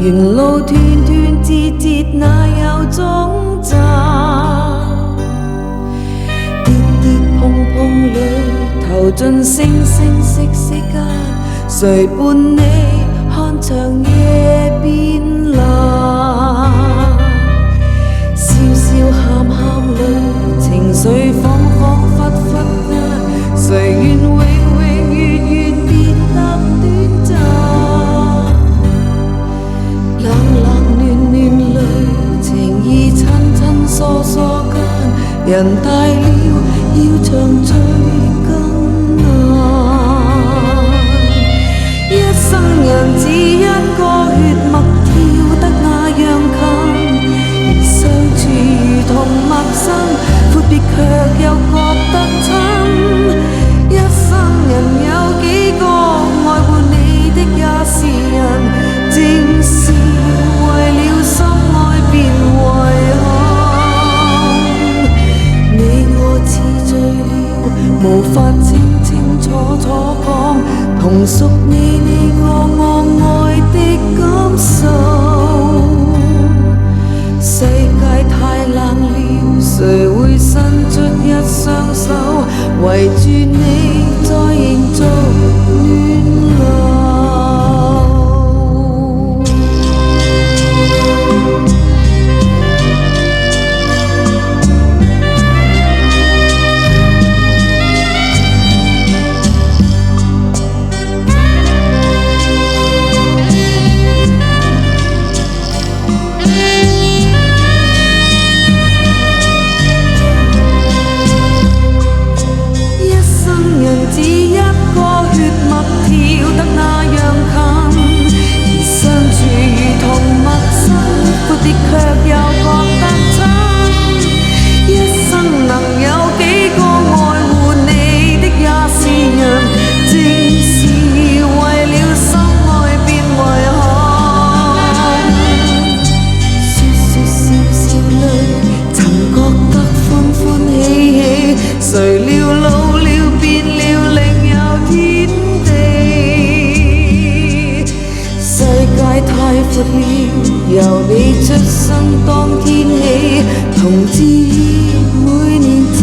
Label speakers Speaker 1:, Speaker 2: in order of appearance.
Speaker 1: 沿路斷斷節節哪有終站？跌跌碰碰裏投進聲聲息息間，誰伴你看長夜變藍？笑笑喊喊裏情緒恍恍惚惚間，誰願永永遠遠變得短暫？冷冷暖暖裏情意親親疏疏間，人大了要長聚更難。一生人只一個血脈跳得那樣近，而相處如同陌生，闊別卻又覺得親。一生人有幾個愛護你的也是人，正是為了心愛便遺憾。你我似醉了，無法清清楚楚講，同屬你我愛的感受。世界太冷了，誰會伸出一雙手，圍住你再營造暖流？誰料老了變了另有天地，世界太闊了，由你出生當天起，同志每年漸